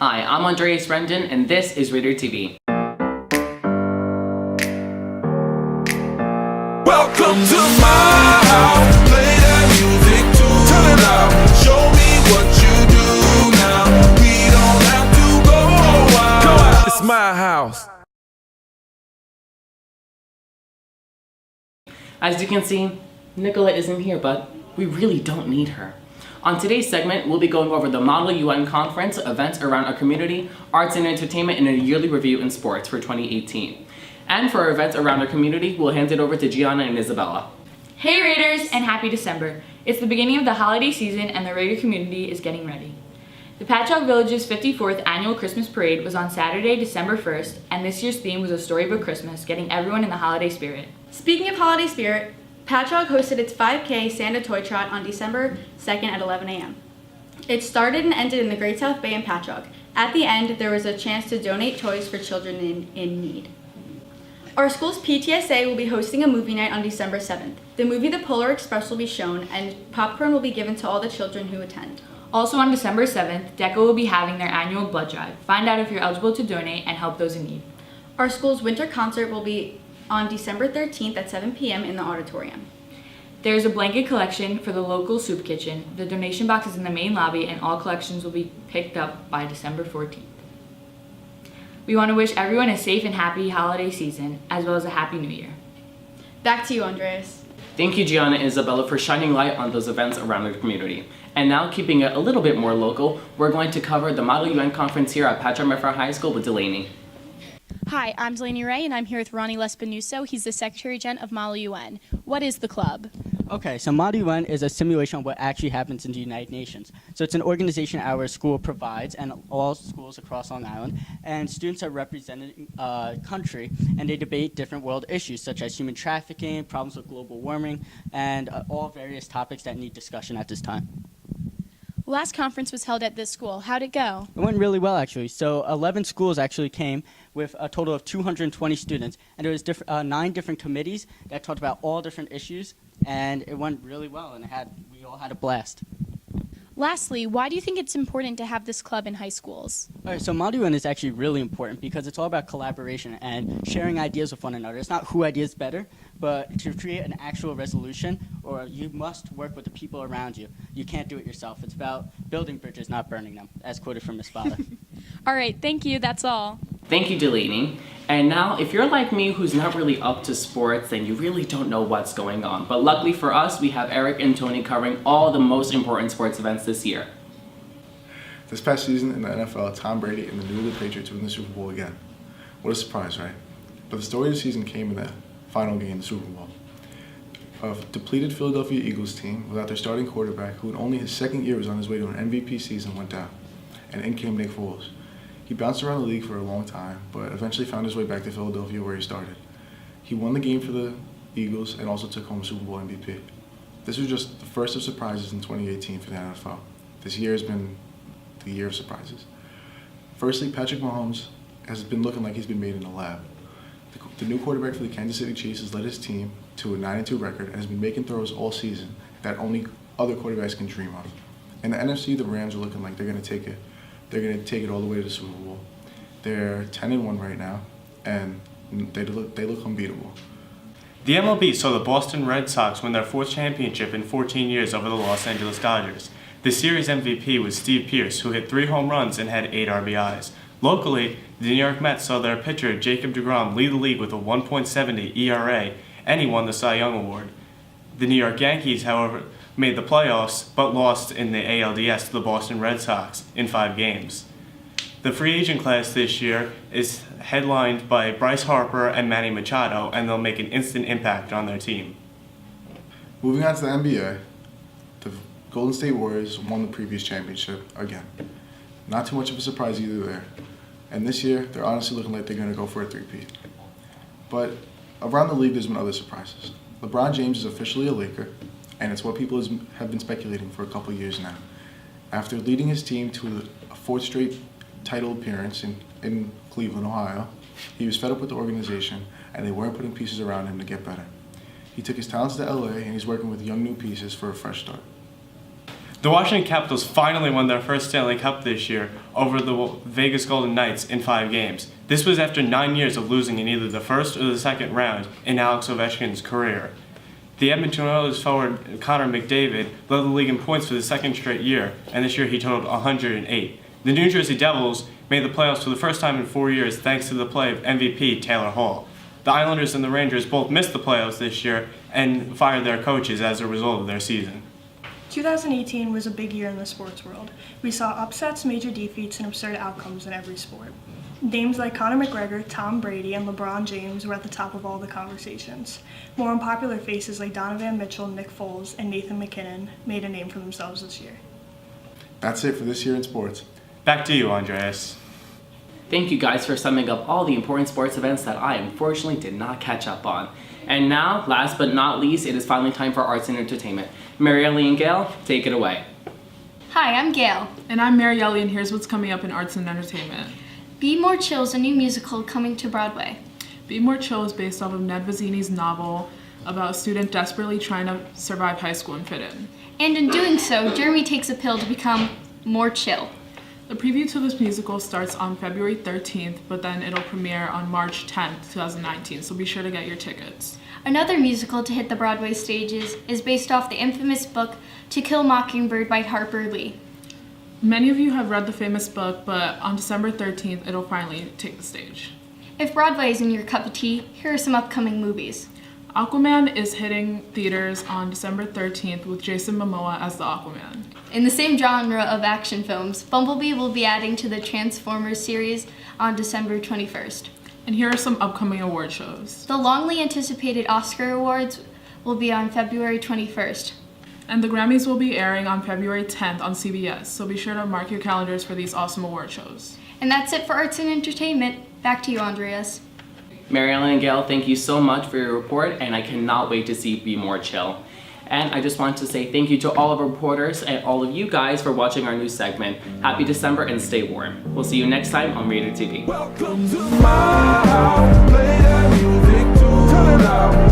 Hi, I'm Andreas Brendan, and this is Raider TV. Welcome to my house. Play that music too loud. Show me what you do now. We don't have to go out. It's my house. As you can see, Nicola isn't here, but we really don't need her. On today's segment, we'll be going over the Model UN Conference, events around our community, arts and entertainment, and a yearly review in sports for 2018. And for our events around our community, we'll hand it over to Gianna and Isabella. Hey Raiders, and happy December. It's the beginning of the holiday season and the Raider community is getting ready. The Patchogue Village's 54th annual Christmas parade was on Saturday, December 1st, and this year's theme was a storybook Christmas, getting everyone in the holiday spirit. Speaking of holiday spirit, Patchogue hosted its 5K Santa Toy Trot on December 2nd at 11 a.m. It started and ended in the Great South Bay in Patchogue. At the end, there was a chance to donate toys for children in need. Our school's PTSA will be hosting a movie night on December 7th. The movie The Polar Express will be shown, and popcorn will be given to all the children who attend. Also on December 7th, DECA will be having their annual blood drive. Find out if you're eligible to donate and help those in need. Our school's winter concert will be on December 13th at 7 p.m. in the auditorium. There's a blanket collection for the local soup kitchen. The donation box is in the main lobby, and all collections will be picked up by December 14th. We want to wish everyone a safe and happy holiday season, as well as a happy new year. Back to you, Andreas. Thank you, Gianna and Isabella, for shining light on those events around the community. And now, keeping it a little bit more local, we're going to cover the Model UN Conference here at Patchogue Meffra High School with Delaney. Hi, I'm Delaney Ray, and I'm here with Ronnie Lespinuso. He's the Secretary Gen of Model UN. What is the club? Okay, so Model UN is a simulation of what actually happens in the United Nations. So it's an organization our school provides, and all schools across Long Island, and students are representing a country, and they debate different world issues, such as human trafficking, problems with global warming, and all various topics that need discussion at this time. Last conference was held at this school. How'd it go? It went really well, actually. So 11 schools actually came with a total of 220 students, and there was 9 different committees that talked about all different issues, and it went really well, and we all had a blast. Lastly, why do you think it's important to have this club in high schools? All right, so Model UN is actually really important because it's all about collaboration and sharing ideas with one another. It's not who ideas better, but to create an actual resolution, or you must work with the people around you. You can't do it yourself. It's about building bridges, not burning them, as quoted from Miss Spada. All right, thank you. That's all. Thank you, Delaney. And now, if you're like me who's not really up to sports, then you really don't know what's going on. But luckily for us, we have Eric and Tony covering all the most important sports events this year. This past season in the NFL, Tom Brady and the New England Patriots win the Super Bowl again. What a surprise, right? But the story of the season came in the final game, the Super Bowl. A depleted Philadelphia Eagles team without their starting quarterback, who in only his second year was on his way to an MVP season, went down. And in came Nick Foles. He bounced around the league for a long time, but eventually found his way back to Philadelphia where he started. He won the game for the Eagles and also took home Super Bowl MVP. This was just the first of surprises in 2018 for the NFL. This year has been the year of surprises. Firstly, Patrick Mahomes has been looking like he's been made in a lab. The new quarterback for the Kansas City Chiefs has led his team to a 9-2 record and has been making throws all season that only other quarterbacks can dream of. In the NFC, the Rams are looking like they're going to take it. They're going to take it all the way to the Super Bowl. They're 10-1 right now, and they look unbeatable. The MLB saw the Boston Red Sox win their 4th championship in 14 years over the Los Angeles Dodgers. The series MVP was Steve Pearce, who hit 3 home runs and had 8 RBIs. Locally, the New York Mets saw their pitcher Jacob deGrom lead the league with a 1.70 ERA, and he won the Cy Young Award. The New York Yankees, however, made the playoffs, but lost in the ALDS to the Boston Red Sox in 5 games. The free agent class this year is headlined by Bryce Harper and Manny Machado, and they'll make an instant impact on their team. Moving on to the NBA, the Golden State Warriors won the previous championship again. Not too much of a surprise either there. And this year, they're honestly looking like they're going to go for a three-peat. But around the league, there's been other surprises. LeBron James is officially a Laker, and it's what people have been speculating for a couple years now. After leading his team to a 4th straight title appearance in Cleveland, Ohio, he was fed up with the organization, and they weren't putting pieces around him to get better. He took his talents to LA, and he's working with young new pieces for a fresh start. The Washington Capitals finally won their first Stanley Cup this year over the Vegas Golden Knights in 5 games. This was after 9 years of losing in either the first or the second round in Alex Ovechkin's career. The Edmonton Oilers forward Connor McDavid led the league in points for the second straight year, and this year he totaled 108. The New Jersey Devils made the playoffs for the first time in 4 years thanks to the play of MVP Taylor Hall. The Islanders and the Rangers both missed the playoffs this year and fired their coaches as a result of their season. 2018 was a big year in the sports world. We saw upsets, major defeats, and absurd outcomes in every sport. Names like Conor McGregor, Tom Brady, and LeBron James were at the top of all the conversations. More unpopular faces like Donovan Mitchell, Nick Foles, and Nathan McKinnon made a name for themselves this year. That's it for this year in sports. Back to you, Andreas. Thank you guys for summing up all the important sports events that I unfortunately did not catch up on. And now, last but not least, it is finally time for arts and entertainment. Marielle and Gail, take it away. Hi, I'm Gail. And I'm Marielle, and here's what's coming up in arts and entertainment. Be More Chill is a new musical coming to Broadway. Be More Chill is based off of Ned Vizzini's novel about a student desperately trying to survive high school and fit in. And in doing so, Jeremy takes a pill to become more chill. The preview to this musical starts on February 13th, but then it'll premiere on March 10th, 2019, so be sure to get your tickets. Another musical to hit the Broadway stages is based off the infamous book To Kill a Mockingbird by Harper Lee. Many of you have read the famous book, but on December 13th, it'll finally take the stage. If Broadway isn't your cup of tea, here are some upcoming movies. Aquaman is hitting theaters on December 13th with Jason Momoa as the Aquaman. In the same genre of action films, Bumblebee will be adding to the Transformers series on December 21st. And here are some upcoming award shows. The longly anticipated Oscar Awards will be on February 21st. And the Grammys will be airing on February 10th on CBS, so be sure to mark your calendars for these awesome award shows. And that's it for arts and entertainment. Back to you, Andreas. Marielle and Gail, thank you so much for your report, and I cannot wait to see Be More Chill. And I just want to say thank you to all of our reporters and all of you guys for watching our new segment. Happy December and stay warm. We'll see you next time on Radio TV. Welcome to my house. Play that music too. Turn it up.